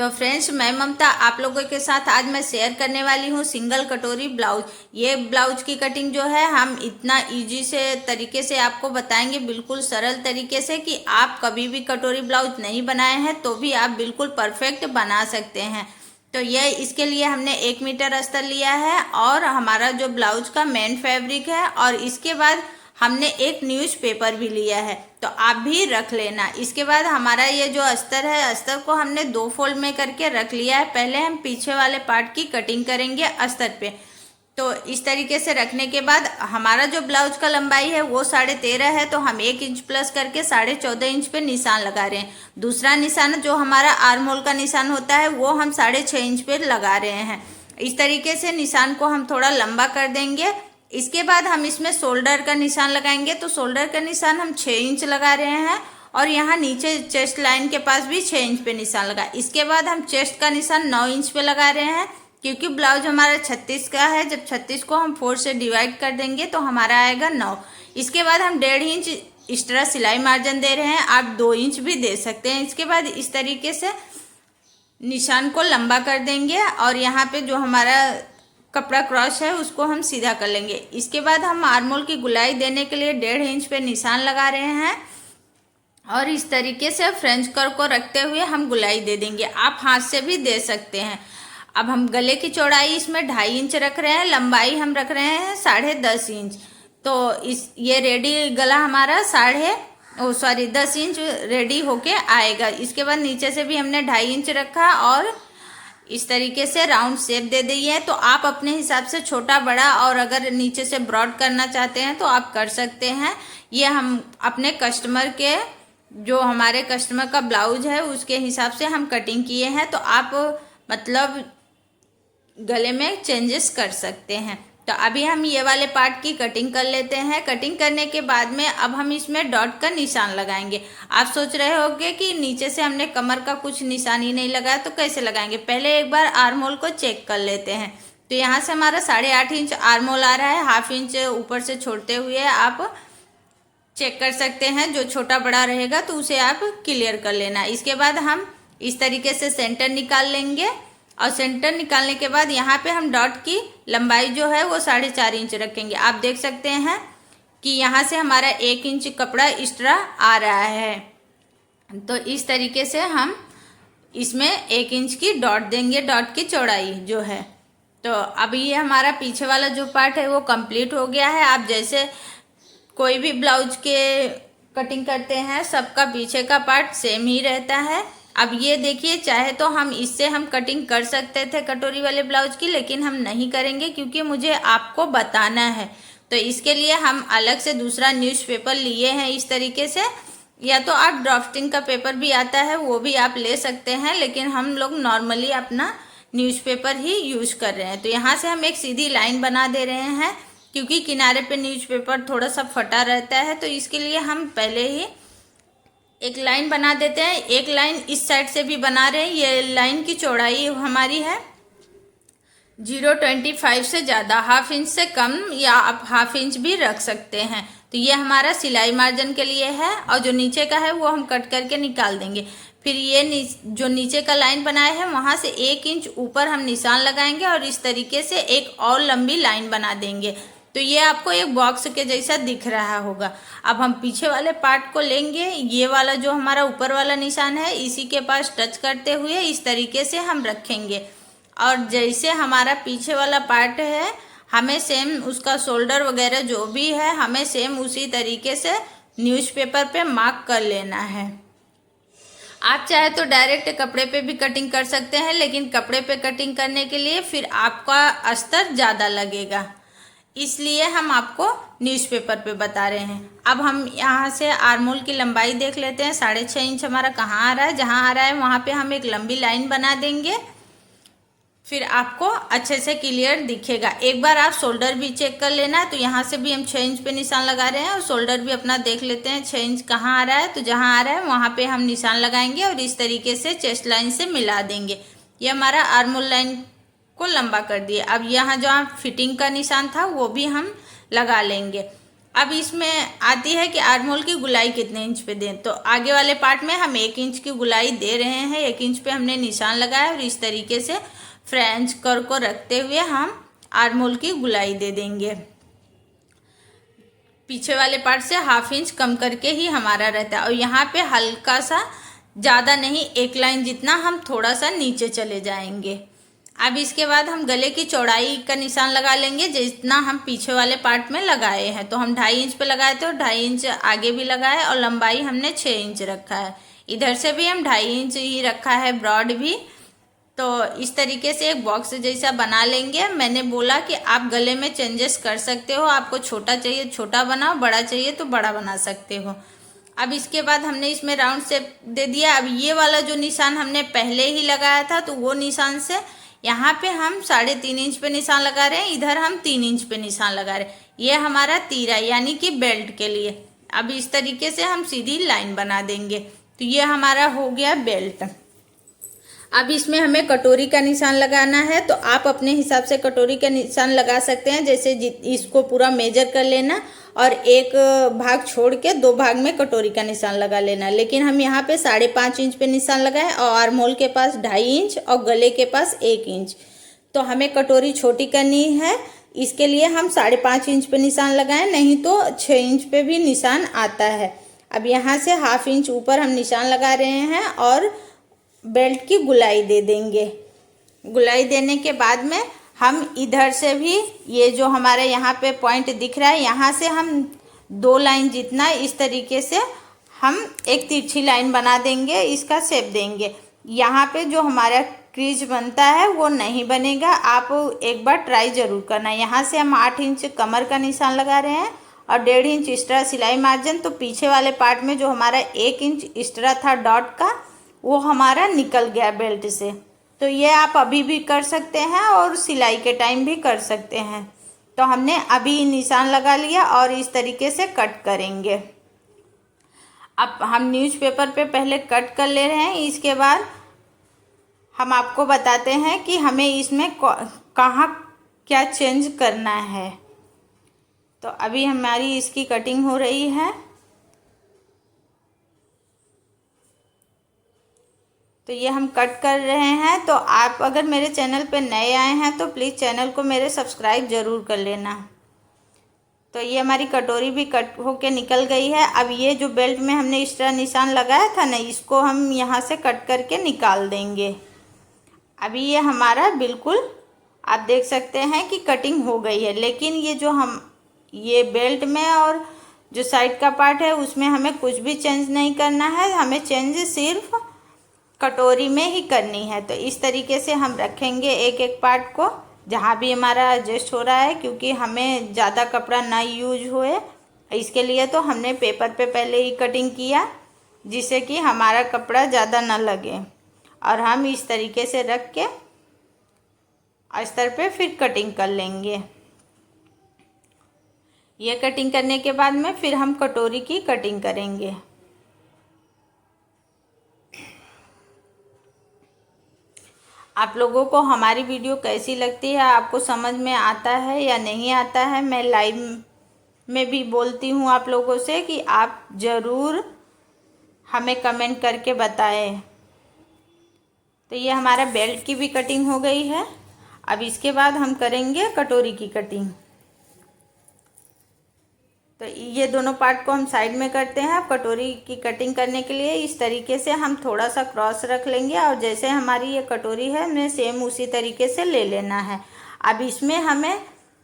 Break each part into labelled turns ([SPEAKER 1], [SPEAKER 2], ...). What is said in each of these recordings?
[SPEAKER 1] तो फ्रेंड्स, मैं ममता आप लोगों के साथ आज मैं शेयर करने वाली हूँ सिंगल कटोरी ब्लाउज। ये ब्लाउज की कटिंग जो है हम इतना इजी से तरीके से आपको बताएंगे, बिल्कुल सरल तरीके से, कि आप कभी भी कटोरी ब्लाउज नहीं बनाए हैं तो भी आप बिल्कुल परफेक्ट बना सकते हैं। तो ये इसके लिए हमने 1 मीटर अस्तर लिया है और हमारा जो ब्लाउज का मेन फैब्रिक है, और इसके बाद हमने एक न्यूज़पेपर भी लिया है, तो आप भी रख लेना। इसके बाद हमारा ये जो अस्तर है, अस्तर को हमने 2 फोल्ड में करके रख लिया है। पहले हम पीछे वाले पार्ट की कटिंग करेंगे अस्तर पे। तो इस तरीके से रखने के बाद हमारा जो ब्लाउज का लंबाई है वो 13.5 है, तो हम 1 इंच प्लस करके 14.5 इंच पे निशान लगा रहे हैं। दूसरा निशान जो हमारा आर्म होल का निशान होता है वो हम 6.5 इंच पे लगा रहे हैं। इस तरीके से निशान को हम थोड़ा लंबा कर देंगे। इसके बाद हम इसमें शोल्डर का निशान लगाएंगे, तो शोल्डर का निशान हम 6 इंच लगा रहे हैं और यहाँ नीचे चेस्ट लाइन के पास भी 6 इंच पे निशान लगा। इसके बाद हम चेस्ट का निशान 9 इंच पे लगा रहे हैं, क्योंकि ब्लाउज हमारा 36 का है। जब 36 को हम 4 से डिवाइड कर देंगे तो हमारा आएगा 9। इसके बाद हम 1.5 इंच एक्स्ट्रा सिलाई मार्जिन दे रहे हैं, आप 2 इंच भी दे सकते हैं। इसके बाद इस तरीके से निशान को लंबा कर देंगे और यहाँ पे जो हमारा कपड़ा क्रॉस है उसको हम सीधा कर लेंगे। इसके बाद हम आर्म होल की गुलाई देने के लिए 1.5 इंच पे निशान लगा रहे हैं और इस तरीके से फ्रेंच कर्व को रखते हुए हम गुलाई दे देंगे। आप हाथ से भी दे सकते हैं। अब हम गले की चौड़ाई इसमें 2.5 इंच रख रहे हैं, लंबाई हम रख रहे हैं 10.5 इंच। तो ये रेडी गला हमारा 10 इंच रेडी होके आएगा। इसके बाद नीचे से भी हमने 2.5 इंच रखा और इस तरीके से राउंड शेप दे दी है। तो आप अपने हिसाब से छोटा बड़ा और अगर नीचे से ब्रॉड करना चाहते हैं तो आप कर सकते हैं। ये हम अपने कस्टमर के, जो हमारे कस्टमर का ब्लाउज है उसके हिसाब से हम कटिंग किए हैं, तो आप मतलब गले में चेंजेस कर सकते हैं। तो अभी हम ये वाले पार्ट की कटिंग कर लेते हैं। कटिंग करने के बाद में अब हम इसमें डॉट का निशान लगाएंगे। आप सोच रहे होंगे कि नीचे से हमने कमर का कुछ निशान ही नहीं लगाया तो कैसे लगाएंगे। पहले एक बार आर्म होल को चेक कर लेते हैं। तो यहाँ से हमारा 8.5 इंच आर्म होल आ रहा है, 1/2 इंच ऊपर से छोड़ते हुए आप चेक कर सकते हैं। जो छोटा बड़ा रहेगा तो उसे आप क्लियर कर लेना। इसके बाद हम इस तरीके से सेंटर निकाल लेंगे और सेंटर निकालने के बाद यहाँ पे हम डॉट की लंबाई जो है वो 4.5 इंच रखेंगे। आप देख सकते हैं कि यहाँ से हमारा 1 इंच कपड़ा एक्स्ट्रा आ रहा है। तो इस तरीके से हम इसमें 1 इंच की डॉट देंगे, डॉट की चौड़ाई जो है। तो अब ये हमारा पीछे वाला जो पार्ट है वो कंप्लीट हो गया है। आप जैसे कोई भी ब्लाउज के कटिंग करते हैं सबका पीछे का पार्ट सेम ही रहता है। अब ये देखिए, चाहे तो हम इससे हम कटिंग कर सकते थे कटोरी वाले ब्लाउज की, लेकिन हम नहीं करेंगे क्योंकि मुझे आपको बताना है। तो इसके लिए हम अलग से दूसरा न्यूज़पेपर लिए हैं इस तरीके से, या तो आप ड्राफ्टिंग का पेपर भी आता है वो भी आप ले सकते हैं, लेकिन हम लोग नॉर्मली अपना न्यूज़पेपर ही यूज कर रहे हैं। तो यहाँ से हम एक सीधी लाइन बना दे रहे हैं, क्योंकि किनारे पे न्यूज़पेपर थोड़ा सा फटा रहता है, तो इसके लिए हम पहले ही एक लाइन बना देते हैं। एक लाइन इस साइड से भी बना रहे हैं। ये लाइन की चौड़ाई हमारी है 0.25 से ज़्यादा, 1/2 इंच से कम, या आप 1/2 इंच भी रख सकते हैं। तो ये हमारा सिलाई मार्जिन के लिए है और जो नीचे का है वो हम कट करके निकाल देंगे। फिर ये जो नीचे का लाइन बनाए हैं वहाँ से 1 इंच ऊपर हम निशान लगाएंगे और इस तरीके से एक और लंबी लाइन बना देंगे। तो ये आपको एक बॉक्स के जैसा दिख रहा होगा। अब हम पीछे वाले पार्ट को लेंगे, ये वाला जो हमारा ऊपर वाला निशान है इसी के पास टच करते हुए इस तरीके से हम रखेंगे, और जैसे हमारा पीछे वाला पार्ट है हमें सेम उसका शोल्डर वगैरह जो भी है हमें सेम उसी तरीके से न्यूज़पेपर पे मार्क कर लेना है। आप चाहे तो डायरेक्ट कपड़े पे भी कटिंग कर सकते हैं, लेकिन कपड़े पे कटिंग करने के लिए फिर आपका अस्तर ज़्यादा लगेगा, इसलिए हम आपको न्यूज़पेपर पे बता रहे हैं। अब हम यहाँ से आर्म होल की लंबाई देख लेते हैं। 6.5 इंच हमारा कहाँ आ रहा है, जहाँ आ रहा है वहाँ पे हम एक लंबी लाइन बना देंगे, फिर आपको अच्छे से क्लियर दिखेगा। एक बार आप शोल्डर भी चेक कर लेना। तो यहाँ से भी हम 6 इंच पे निशान लगा रहे हैं और शोल्डर भी अपना देख लेते हैं 6 इंच कहाँ आ रहा है। तो जहाँ आ रहा है वहाँ पे हम निशान लगाएंगे और इस तरीके से चेस्ट लाइन से मिला देंगे। ये हमारा आर्म होल लाइन को लंबा कर दिए। अब यहाँ जो फिटिंग का निशान था वो भी हम लगा लेंगे। अब इसमें आती है कि आर्महोल की गुलाई कितने इंच पे दें। तो आगे वाले पार्ट में हम 1 इंच की गुलाई दे रहे हैं, 1 इंच पे हमने निशान लगाया और इस तरीके से फ्रेंच कर्व को रखते हुए हम आर्महोल की गुलाई दे देंगे। पीछे वाले पार्ट से 1/2 इंच कम करके ही हमारा रहता है और यहाँ पे हल्का सा, ज़्यादा नहीं, 1 लाइन जितना हम थोड़ा सा नीचे चले जाएंगे। अब इसके बाद हम गले की चौड़ाई का निशान लगा लेंगे जितना हम पीछे वाले पार्ट में लगाए हैं। तो हम 2.5 इंच पे लगाए थे और 2.5 इंच आगे भी लगाए और लंबाई हमने 6 इंच रखा है। इधर से भी हम 2.5 इंच ही रखा है, ब्रॉड भी। तो इस तरीके से एक बॉक्स जैसा बना लेंगे। मैंने बोला कि आप गले में चेंजेस कर सकते हो, आपको छोटा चाहिए छोटा बनाओ, बड़ा चाहिए तो बड़ा बना सकते हो। अब इसके बाद हमने इसमें राउंड शेप दे दिया। अब ये वाला जो निशान हमने पहले ही लगाया था तो वो निशान से यहाँ पे हम 3.5 इंच पे निशान लगा रहे हैं, इधर हम 3 इंच पे निशान लगा रहे हैं। ये हमारा तीरा यानी कि बेल्ट के लिए। अब इस तरीके से हम सीधी लाइन बना देंगे। तो ये हमारा हो गया बेल्ट। अब इसमें हमें कटोरी का निशान लगाना है, तो आप अपने हिसाब से कटोरी का निशान लगा सकते हैं। जैसे इसको पूरा मेजर कर लेना और एक भाग छोड़ के 2 भाग में कटोरी का निशान लगा लेना। लेकिन हम यहाँ पे 5.5 इंच पे निशान लगाए और आर्महोल के पास 2.5 इंच और गले के पास 1 इंच। तो हमें कटोरी छोटी करनी है, इसके लिए हम 5.5 इंच पे निशान लगाएं, नहीं तो 6 इंच पे भी निशान आता है। अब यहाँ से 1/2 इंच ऊपर हम निशान लगा रहे हैं और बेल्ट की गुलाई दे देंगे। गुलाई देने के बाद में हम इधर से भी ये जो हमारे यहाँ पे पॉइंट दिख रहा है, यहाँ से हम 2 लाइन जितना इस तरीके से हम एक तिरछी लाइन बना देंगे, इसका शेप देंगे। यहाँ पे जो हमारा क्रीज बनता है वो नहीं बनेगा, आप एक बार ट्राई ज़रूर करना। यहाँ से हम 8 इंच कमर का निशान लगा रहे हैं और 1.5 इंच एक्स्ट्रा सिलाई मार्जिन। तो पीछे वाले पार्ट में जो हमारा 1 इंच एक्स्ट्रा था डॉट का, वो हमारा निकल गया बेल्ट से। तो ये आप अभी भी कर सकते हैं और सिलाई के टाइम भी कर सकते हैं। तो हमने अभी निशान लगा लिया और इस तरीके से कट करेंगे। अब हम न्यूज़पेपर पे पहले कट कर ले रहे हैं, इसके बाद हम आपको बताते हैं कि हमें इसमें कहाँ क्या चेंज करना है। तो अभी हमारी इसकी कटिंग हो रही है। तो ये हम कट कर रहे हैं। तो आप अगर मेरे चैनल पे नए आए हैं तो प्लीज़ चैनल को मेरे सब्सक्राइब ज़रूर कर लेना। तो ये हमारी कटोरी भी कट होके निकल गई है। अब ये जो बेल्ट में हमने एक्स्ट्रा निशान लगाया था ना, इसको हम यहाँ से कट करके निकाल देंगे। अभी ये हमारा बिल्कुल आप देख सकते हैं कि कटिंग हो गई है। लेकिन ये जो हम ये बेल्ट में और जो साइड का पार्ट है उसमें हमें कुछ भी चेंज नहीं करना है, हमें चेंज सिर्फ कटोरी में ही करनी है। तो इस तरीके से हम रखेंगे एक एक पार्ट को जहाँ भी हमारा एडजस्ट हो रहा है, क्योंकि हमें ज़्यादा कपड़ा ना यूज होए इसके लिए। तो हमने पेपर पे पहले ही कटिंग किया जिससे कि हमारा कपड़ा ज़्यादा ना लगे। और हम इस तरीके से रख के अस्तर पे फिर कटिंग कर लेंगे। ये कटिंग करने के बाद में फिर हम कटोरी की कटिंग करेंगे। आप लोगों को हमारी वीडियो कैसी लगती है, आपको समझ में आता है या नहीं आता है। मैं लाइव में भी बोलती हूँ आप लोगों से कि आप ज़रूर हमें कमेंट करके बताएं। तो ये हमारा बेल्ट की भी कटिंग हो गई है। अब इसके बाद हम करेंगे कटोरी की कटिंग। तो ये दोनों पार्ट को हम साइड में करते हैं। अब कटोरी की कटिंग करने के लिए इस तरीके से हम थोड़ा सा क्रॉस रख लेंगे और जैसे हमारी ये कटोरी है हमें सेम उसी तरीके से ले लेना है। अब इसमें हमें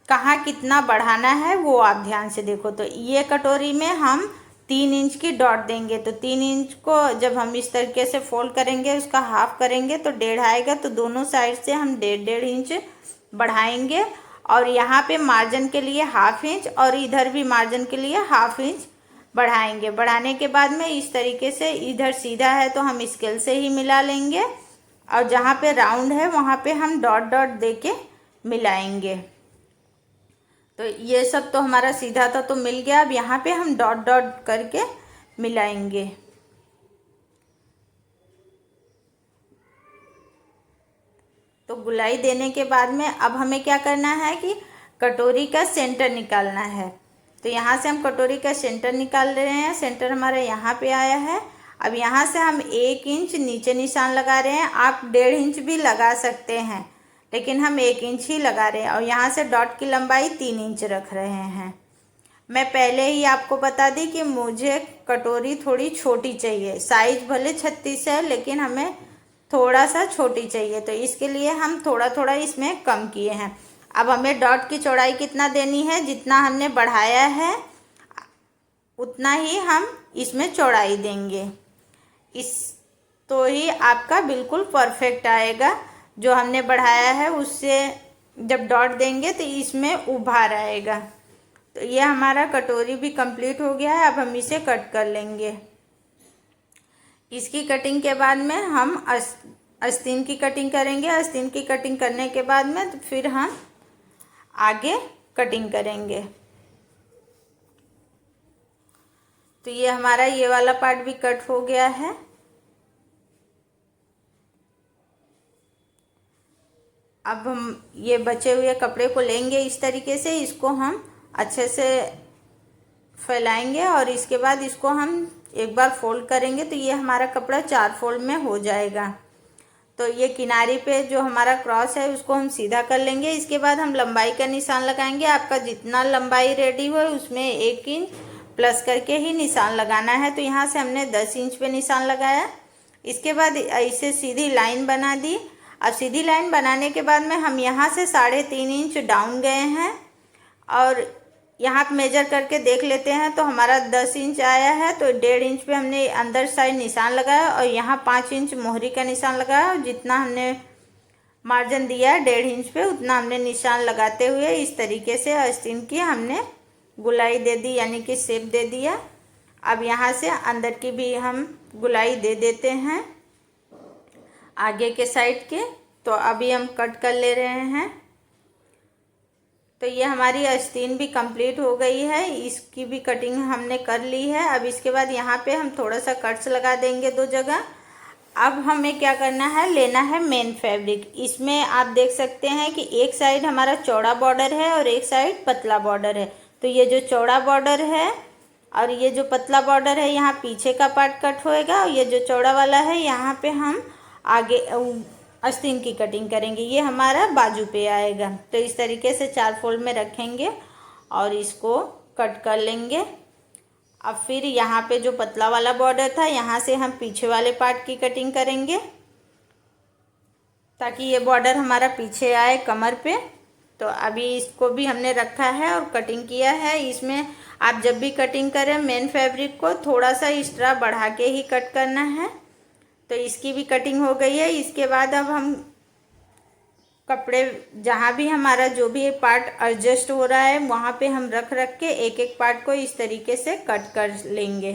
[SPEAKER 1] कहाँ कितना बढ़ाना है वो आप ध्यान से देखो। तो ये कटोरी में हम 3 इंच की डॉट देंगे। तो 3 इंच को जब हम इस तरीके से फोल्ड करेंगे, उसका हाफ करेंगे तो 1.5 आएगा। तो दोनों साइड से हम 1.5 इंच बढ़ाएंगे और यहाँ पे मार्जिन के लिए 1/2 इंच और इधर भी मार्जिन के लिए 1/2 इंच बढ़ाएंगे। बढ़ाने के बाद में इस तरीके से इधर सीधा है तो हम स्केल से ही मिला लेंगे और जहाँ पे राउंड है वहाँ पे हम डॉट डॉट दे के मिलाएंगे। तो ये सब तो हमारा सीधा था तो मिल गया। अब यहाँ पे हम डॉट डॉट करके मिलाएंगे। तो गुलाई देने के बाद में अब हमें क्या करना है कि कटोरी का सेंटर निकालना है। तो यहाँ से हम कटोरी का सेंटर निकाल रहे हैं। सेंटर हमारा यहाँ पे आया है। अब यहाँ से हम 1 इंच नीचे निशान लगा रहे हैं। आप 1.5 इंच भी लगा सकते हैं, लेकिन हम 1 इंच ही लगा रहे हैं। और यहाँ से डॉट की लंबाई 3 इंच रख रहे हैं। मैं पहले ही आपको बता दी कि मुझे कटोरी थोड़ी छोटी चाहिए। साइज भले 36 है, लेकिन हमें थोड़ा सा छोटी चाहिए, तो इसके लिए हम थोड़ा थोड़ा इसमें कम किए हैं। अब हमें डॉट की चौड़ाई कितना देनी है, जितना हमने बढ़ाया है उतना ही हम इसमें चौड़ाई देंगे। इस तो ही आपका बिल्कुल परफेक्ट आएगा। जो हमने बढ़ाया है उससे जब डॉट देंगे तो इसमें उभार आएगा। तो ये हमारा कटोरी भी कंप्लीट हो गया है। अब हम इसे कट कर लेंगे। इसकी कटिंग के बाद में हम आस्तीन की कटिंग करेंगे। आस्तीन की कटिंग करने के बाद में तो फिर हम आगे कटिंग करेंगे। तो ये हमारा ये वाला पार्ट भी कट हो गया है। अब हम ये बचे हुए कपड़े को लेंगे इस तरीके से, इसको हम अच्छे से फैलाएंगे और इसके बाद इसको हम एक बार फोल्ड करेंगे तो ये हमारा कपड़ा 4 फोल्ड में हो जाएगा। तो ये किनारे पे जो हमारा क्रॉस है उसको हम सीधा कर लेंगे। इसके बाद हम लंबाई का निशान लगाएंगे। आपका जितना लंबाई रेडी हो उसमें 1 इंच प्लस करके ही निशान लगाना है। तो यहाँ से हमने 10 इंच पे निशान लगाया। इसके बाद ऐसे सीधी लाइन बना दी। अब सीधी लाइन बनाने के बाद में हम यहाँ से 3.5 इंच डाउन गए हैं और यहाँ पे मेजर करके देख लेते हैं तो हमारा 10 इंच आया है। तो 1.5 इंच पे हमने अंदर साइड निशान लगाया और यहाँ 5 इंच मोहरी का निशान लगाया। और जितना हमने मार्जिन दिया है 1.5 इंच पे उतना हमने निशान लगाते हुए इस तरीके से आस्तीन की हमने गुलाई दे दी, यानी कि शेप दे दिया। अब यहाँ से अंदर की भी हम गुलाई दे देते हैं आगे के साइड के। तो अभी हम कट कर ले रहे हैं। तो ये हमारी आस्तीन भी कंप्लीट हो गई है। इसकी भी कटिंग हमने कर ली है। अब इसके बाद यहाँ पे हम थोड़ा सा कट्स लगा देंगे 2 जगह। अब हमें क्या करना है, लेना है मेन फैब्रिक। इसमें आप देख सकते हैं कि एक साइड हमारा चौड़ा बॉर्डर है और एक साइड पतला बॉर्डर है। तो ये जो चौड़ा बॉर्डर है और ये जो पतला बॉर्डर है यहाँ पीछे का पार्ट कट होएगा और ये जो चौड़ा वाला है यहाँ पे हम आगे आस्तीन की कटिंग करेंगे। ये हमारा बाजू पे आएगा। तो इस तरीके से 4 फोल्ड में रखेंगे और इसको कट कर लेंगे। अब फिर यहाँ पे जो पतला वाला बॉर्डर था यहाँ से हम पीछे वाले पार्ट की कटिंग करेंगे ताकि ये बॉर्डर हमारा पीछे आए कमर पे। तो अभी इसको भी हमने रखा है और कटिंग किया है। इसमें आप जब भी कटिंग करें मेन फैब्रिक को थोड़ा सा एक्स्ट्रा बढ़ा के ही कट करना है। तो इसकी भी कटिंग हो गई है। इसके बाद अब हम कपड़े जहाँ भी हमारा जो भी पार्ट एडजस्ट हो रहा है वहाँ पे हम रख के एक एक पार्ट को इस तरीके से कट कर लेंगे।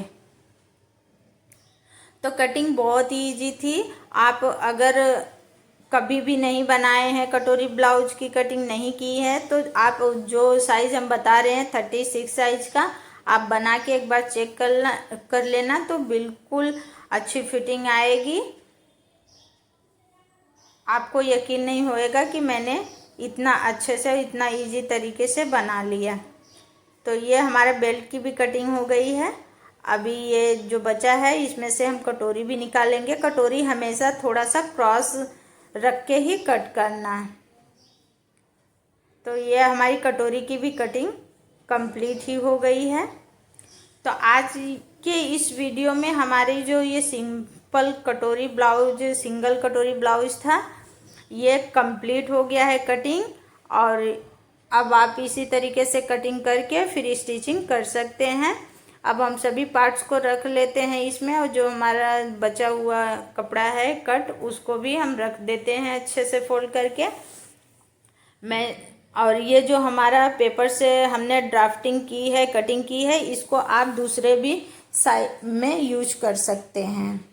[SPEAKER 1] तो कटिंग बहुत ही इजी थी। आप अगर कभी भी नहीं बनाए हैं, कटोरी ब्लाउज की कटिंग नहीं की है, तो आप जो साइज़ हम बता रहे हैं 36 साइज का आप बना के एक बार चेक कर लेना। तो बिल्कुल अच्छी फिटिंग आएगी। आपको यकीन नहीं होएगा कि मैंने इतना अच्छे से इतना इजी तरीके से बना लिया। तो ये हमारे बेल्ट की भी कटिंग हो गई है। अभी ये जो बचा है इसमें से हम कटोरी भी निकालेंगे। कटोरी हमेशा थोड़ा सा क्रॉस रख के ही कट करना है। तो ये हमारी कटोरी की भी कटिंग कंप्लीट ही हो गई है। तो आज के इस वीडियो में हमारी जो ये सिंपल कटोरी ब्लाउज, सिंगल कटोरी ब्लाउज था, ये कंप्लीट हो गया है कटिंग। और अब आप इसी तरीके से कटिंग करके फिर स्टिचिंग कर सकते हैं। अब हम सभी पार्ट्स को रख लेते हैं इसमें, और जो हमारा बचा हुआ कपड़ा है कट उसको भी हम रख देते हैं अच्छे से फोल्ड करके। और ये जो हमारा पेपर से हमने ड्राफ्टिंग की है, कटिंग की है, इसको आप दूसरे भी साइड में यूज कर सकते हैं।